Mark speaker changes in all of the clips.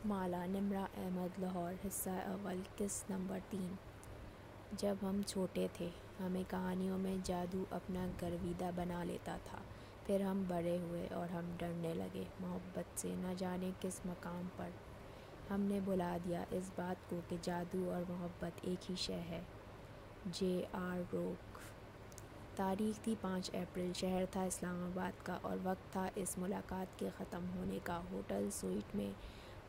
Speaker 1: مالا نمرہ احمد لاہور حصہ اول قسط نمبر 3۔ جب ہم چھوٹے تھے ہمیں کہانیوں میں جادو اپنا گرویدہ بنا لیتا تھا، پھر ہم بڑے ہوئے اور ہم ڈرنے لگے محبت سے، نہ جانے کس مقام پر ہم نے بھلا دیا اس بات کو کہ جادو اور محبت ایک ہی شے ہے۔ جے آر روک۔ تاریخ تھی 5 اپریل، شہر تھا اسلام آباد کا اور وقت تھا اس ملاقات کے ختم ہونے کا۔ ہوٹل سوئٹ میں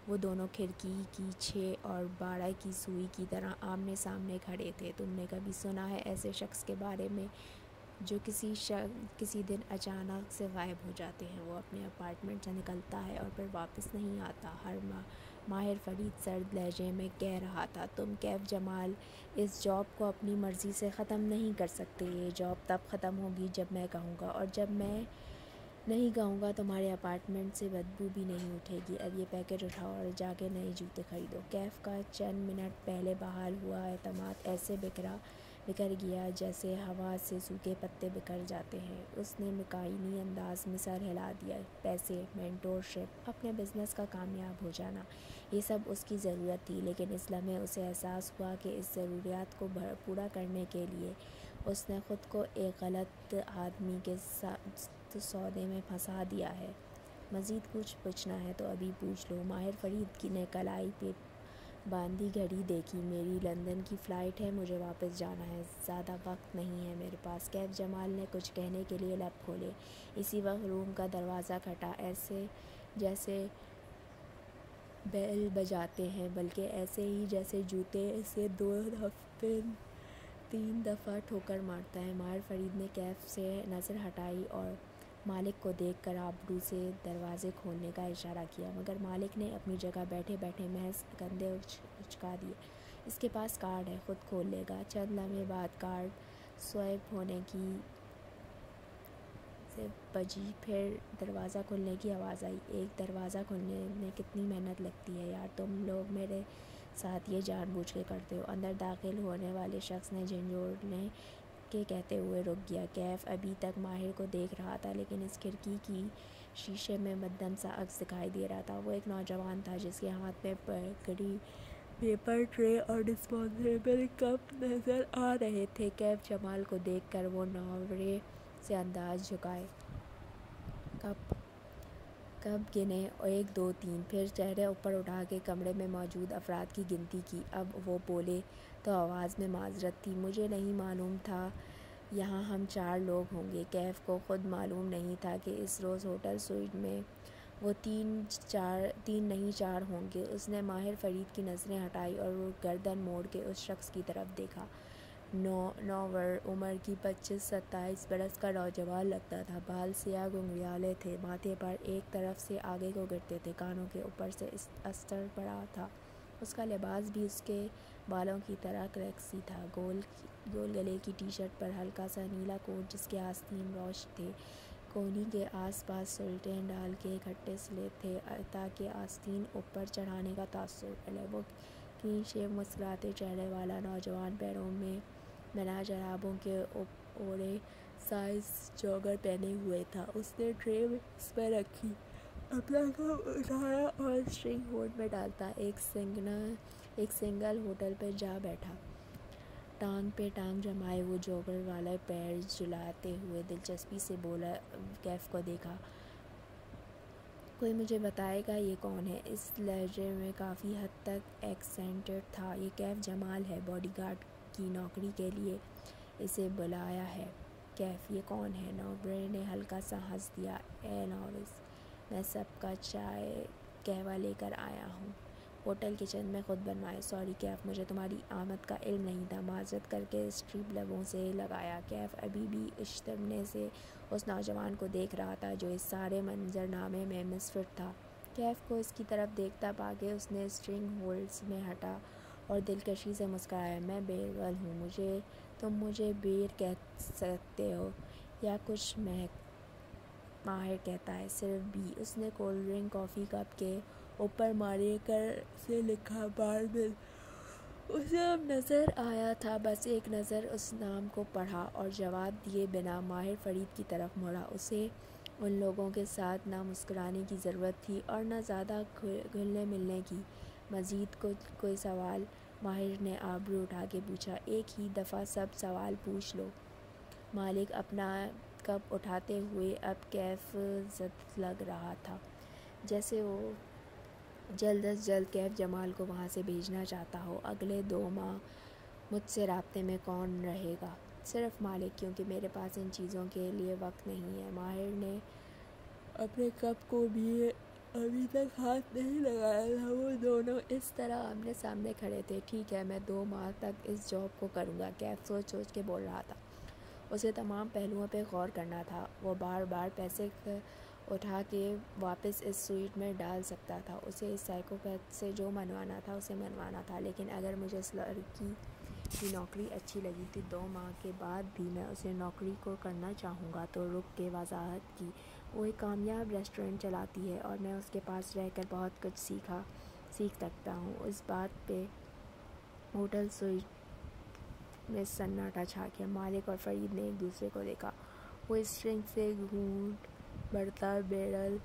Speaker 1: وہ دونوں کھڑکی کی 6 اور 12 کی سوئی کی طرح آمنے سامنے کھڑے تھے۔ تم نے کبھی سنا ہے ایسے شخص کے بارے میں جو کسی دن اچانک سے غائب ہو جاتے ہیں؟ وہ اپنے اپارٹمنٹ سے نکلتا ہے اور پھر واپس نہیں آتا۔ ماہر فرید سرد لہجے میں کہہ رہا تھا، تم کیف جمال اس جاب کو اپنی مرضی سے ختم نہیں کر سکتے۔ یہ جاب تب ختم ہوگی جب میں کہوں گا، اور جب میں نہیں کہوں گا تمہارے اپارٹمنٹ سے بدبو بھی نہیں اٹھے گی۔ اب یہ پیکٹ اٹھاؤ اور جا کے نئے جوتے خریدو۔ کیف کا چند منٹ پہلے بحال ہوا اعتماد ایسے بکھر گیا جیسے ہوا سے سوکھے پتے بکھر جاتے ہیں۔ اس نے مکائنی انداز میں سر ہلا دیا۔ پیسے، مینٹور شپ، اپنے بزنس کا کامیاب ہو جانا، یہ سب اس کی ضرورت تھی، لیکن اس لمحے اسے احساس ہوا کہ اس ضروریات کو پورا کرنے کے لیے اس نے خود کو ایک غلط آدمی کے سودے میں پھنسا دیا ہے۔ مزید کچھ پوچھنا ہے تو ابھی پوچھ لو۔ ماہر فرید نے کلائی پہ باندھی گھڑی دیکھی۔ میری لندن کی فلائٹ ہے، مجھے واپس جانا ہے، زیادہ وقت نہیں ہے میرے پاس۔ کیف جمال نے کچھ کہنے کے لیے لب کھولے، اسی وقت روم کا دروازہ کھٹا، ایسے جیسے بیل بجاتے ہیں، بلکہ ایسے ہی جیسے جوتے اسے 3 دفعہ ٹھوکر مارتا ہے۔ ماہر فرید نے کیف سے نظر ہٹائی اور مالک کو دیکھ کر آبرو سے دروازے کھولنے کا اشارہ کیا، مگر مالک نے اپنی جگہ بیٹھے بیٹھے محض کندھے اچکا دیے۔ اس کے پاس کارڈ ہے، خود کھول لے گا۔ چند لمحے بعد کارڈ سوائپ ہونے کی سے بجی، پھر دروازہ کھلنے کی آواز آئی۔ ایک دروازہ کھلنے میں کتنی محنت لگتی ہے یار، تم لوگ میرے ساتھ یہ جان بوجھ کے کرتے ہو۔ اندر داخل ہونے والے شخص نے جھنجھوڑنے کے کہتے ہوئے رک گیا۔ کیف ابھی تک ماہر کو دیکھ رہا تھا، لیکن اس کھڑکی کی شیشے میں مدھم سا عکس دکھائی دے رہا تھا۔ وہ ایک نوجوان تھا جس کے ہاتھ میں پگڑی، پیپر ٹرے اور ڈسپوزیبل کپ نظر آ رہے تھے۔ کیف جمال کو دیکھ کر وہ نوڑے سے انداز جھکائے۔ کپ گنے، 1 2 3، پھر چہرہ اوپر اٹھا کے کمرے میں موجود افراد کی گنتی کی۔ اب وہ بولے تو آواز میں معذرت تھی، مجھے نہیں معلوم تھا یہاں ہم 4 لوگ ہوں گے۔ کیف کو خود معلوم نہیں تھا کہ اس روز ہوٹل سوئٹ میں وہ 3 نہیں 4 ہوں گے۔ اس نے ماہر فرید کی نظریں ہٹائی اور وہ گردن موڑ کے اس شخص کی طرف دیکھا۔ نوور عمر کی 25-27 برس کا نوجوان لگتا تھا۔ بال سیاہ گھنگریالے تھے، ماتھے پر ایک طرف سے آگے کو گرتے تھے، کانوں کے اوپر سے استر پڑا تھا۔ اس کا لباس بھی اس کے بالوں کی طرح کریکسی تھا، گول گلے کی ٹی شرٹ پر ہلکا سا نیلا کوٹ جس کے آستین روش تھے، کونی کے آس پاس سلٹین ڈال کے اکٹھے سلے تھے تاکہ آستین اوپر چڑھانے کا تاثر پڑے۔ وہ کلین شیو مسکراتے چہرے والا نوجوان پیروں میں بنا جرابوں کے اوڑے سائز جوگر پہنے ہوئے تھا۔ اس نے ٹرے اس پر رکھی، اپنا کپ اٹھایا اور اسٹرنگ ہولڈ میں ڈالتا ایک سنگل ہوٹل پہ جا بیٹھا۔ ٹانگ پہ ٹانگ جمائے وہ جوگر والے پیر جھلاتے ہوئے دلچسپی سے بولا۔ کیف کو دیکھا، کوئی مجھے بتائے گا یہ کون ہے؟ اس لہجے میں کافی حد تک ایکسنٹڈ تھا۔ یہ کیف جمال ہے، باڈی گارڈ کی نوکری کے لیے اسے بلایا ہے۔ کیف، یہ کون ہے؟ نوبرے نے ہلکا سا ہنس دیا۔ اے ناوس، میں سب کا چائے قہوہ لے کر آیا ہوں، ہوٹل کچن میں خود بنوائے۔ سوری کیف، مجھے تمہاری آمد کا علم نہیں تھا، معذرت کر کے اسٹریپ لبوں سے لگایا۔ کیف ابھی بھی اشتمنے سے اس نوجوان کو دیکھ رہا تھا جو اس سارے منظرنامے میں مسفر تھا۔ کیف کو اس کی طرف دیکھتا پا کے اس نے اسٹرنگ ہولڈز میں ہٹا اور دلکشی سے مسکرایا۔ میں بیرول ہوں، تم مجھے بیر کہہ سکتے ہو یا کچھ ماہر کہتا ہے، صرف بی۔ اس نے کولڈ ڈرنک کافی کپ کے اوپر مارے کر سے لکھا بار بل۔ اسے اب نظر آیا تھا، بس ایک نظر اس نام کو پڑھا اور جواب دیے بنا ماہر فرید کی طرف مڑا۔ اسے ان لوگوں کے ساتھ نہ مسکرانے کی ضرورت تھی اور نہ زیادہ گھلنے ملنے کی۔ مزید کوئی سوال؟ ماہر نے آبرو اٹھا کے پوچھا۔ ایک ہی دفعہ سب سوال پوچھ لو۔ مالک اپنا کپ اٹھاتے ہوئے اب کیف زد لگ رہا تھا، جیسے وہ جلد از جلد کیف جمال کو وہاں سے بھیجنا چاہتا ہو۔ اگلے 2 ماہ مجھ سے رابطے میں کون رہے گا؟ صرف مالک، کیونکہ میرے پاس ان چیزوں کے لیے وقت نہیں ہے۔ ماہر نے اپنے کپ کو بھی ابھی تک ہاتھ نہیں لگایا تھا۔ وہ دونوں اس طرح آمنے سامنے کھڑے تھے۔ ٹھیک ہے، میں 2 ماہ تک اس جاب کو کروں گا، کیف سوچ سوچ کے بول رہا تھا۔ اسے تمام پہلوؤں پہ غور کرنا تھا۔ وہ بار بار پیسے اٹھا کے واپس اس سویٹ میں ڈال سکتا تھا۔ اسے اس سائیکوپیتھ سے جو منوانا تھا اسے منوانا تھا، لیکن اگر مجھے اس لڑکی کی نوکری اچھی لگی تھی 2 ماہ کے بعد بھی میں اسے نوکری کو کرنا چاہوں گا تو رک کے وضاحت کی۔ وہ ایک کامیاب ریسٹورنٹ چلاتی ہے اور میں اس کے پاس رہ کر بہت کچھ سیکھ سکتا ہوں۔ اس بات پہ ہوٹل سویٹ میں سناٹا چھا گیا۔ مالک اور فرید نے ایک دوسرے کو دیکھا۔ وہ اس ڈرنک سے گھونٹ بھرتا بیرل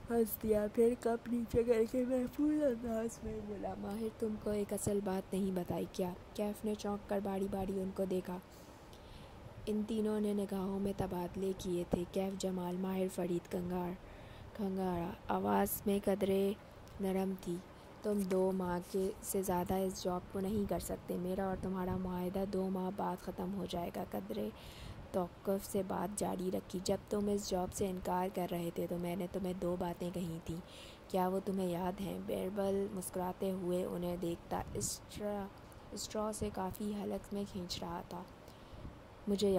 Speaker 1: ہنس دیا، پھر کپ نیچے کر کے محفوظ انداز میں بولا، ماہر تم کو ایک اصل بات نہیں بتائی کیا؟ کیف نے چونک کر باری باری ان کو دیکھا۔ ان تینوں نے نگاہوں میں تبادلے کیے تھے، کیف جمال، ماہر، فرید۔ کھنگارا آواز میں قدرے نرم تھی۔ تم 2 ماہ سے زیادہ اس جاب کو نہیں کر سکتے۔ میرا اور تمہارا معاہدہ 2 ماہ بعد ختم ہو جائے گا۔ قدرے توقف سے بات جاری رکھی۔ جب تم اس جاب سے انکار کر رہے تھے تو میں نے تمہیں 2 باتیں کہی تھیں، کیا وہ تمہیں یاد ہیں؟ بیربل مسکراتے ہوئے انہیں دیکھتا اسٹرا سے کافی حلق میں کھینچ رہا تھا۔ مجھے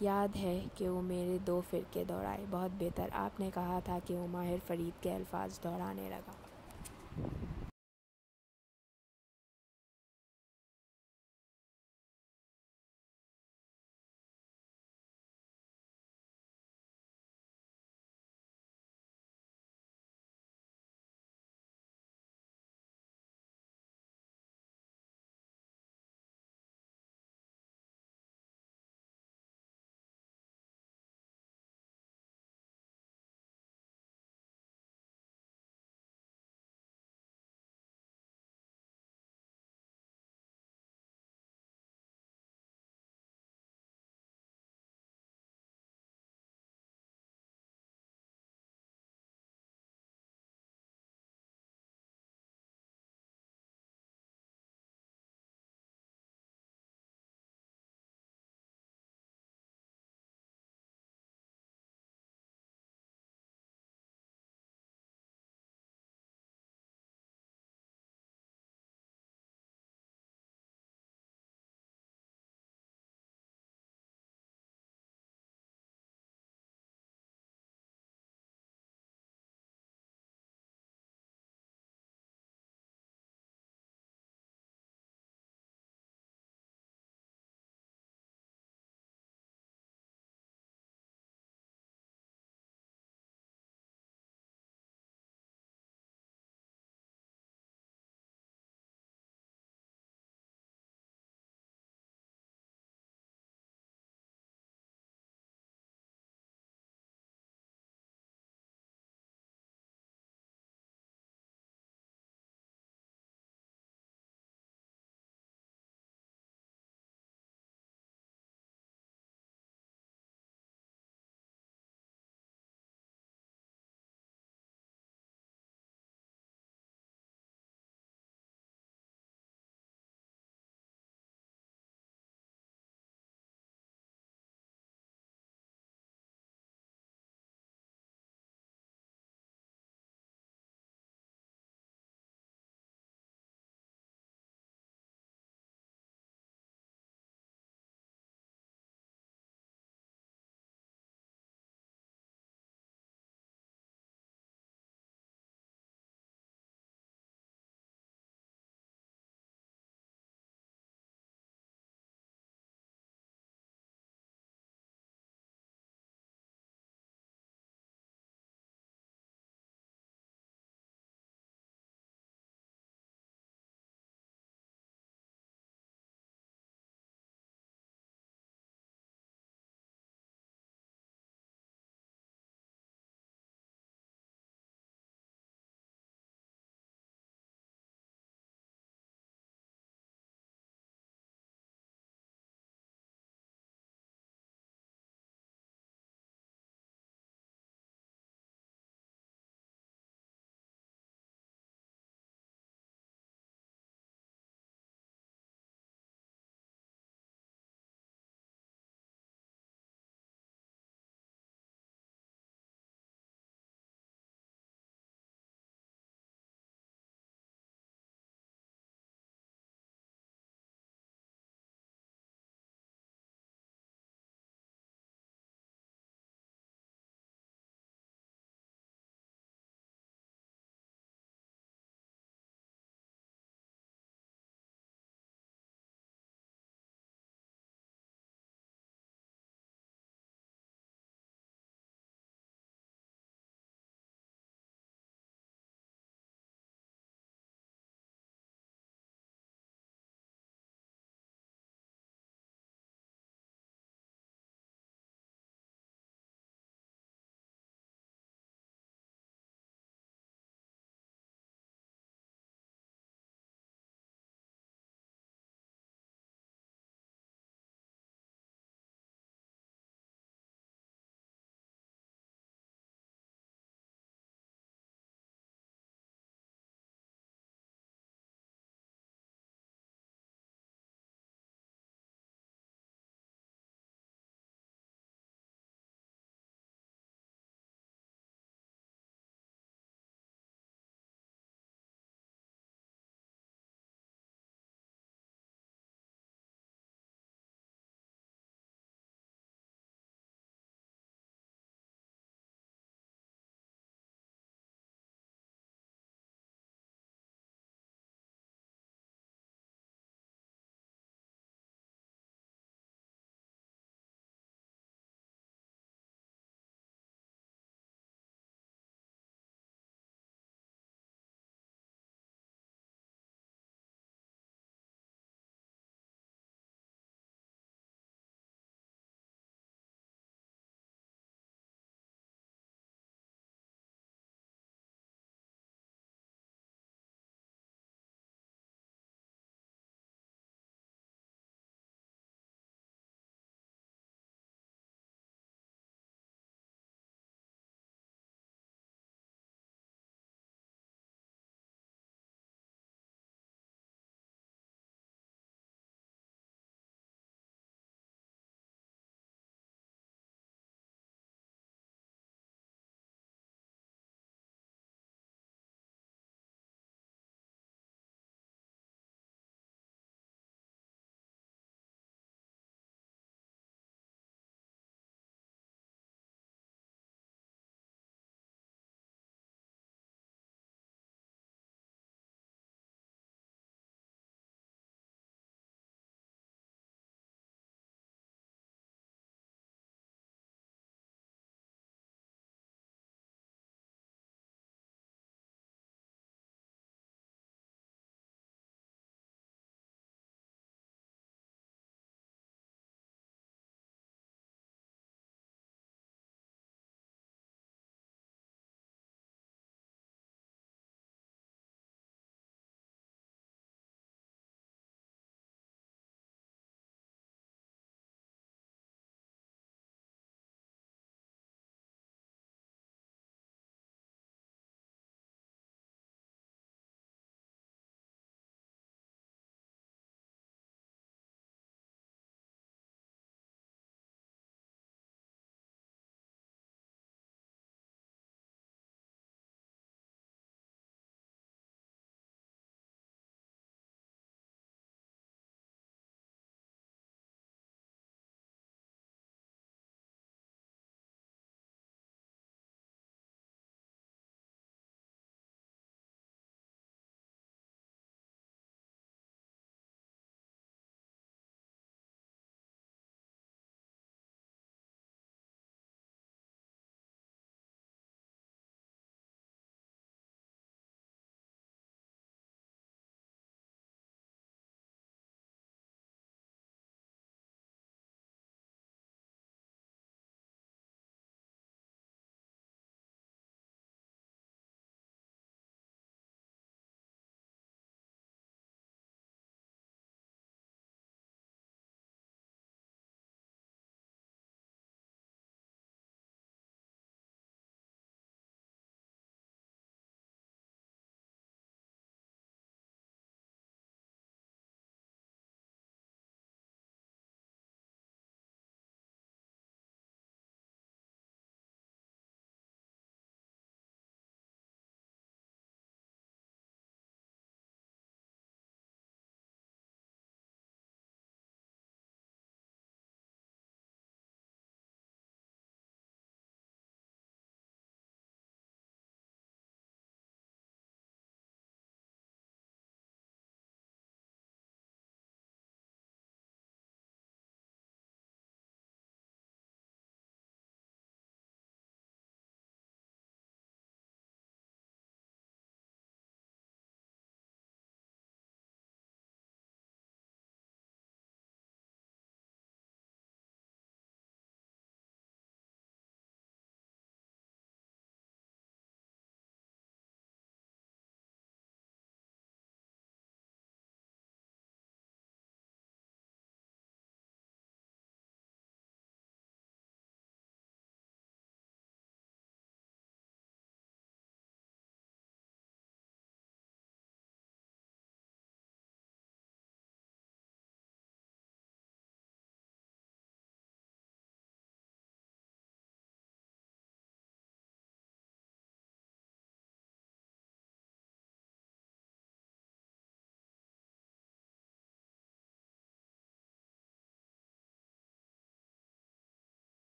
Speaker 1: یاد ہے کہ وہ میرے 2 فرقے دہرائے۔ بہت بہتر۔ آپ نے کہا تھا کہ وہ ماہر فرید کے الفاظ دہرانے لگا۔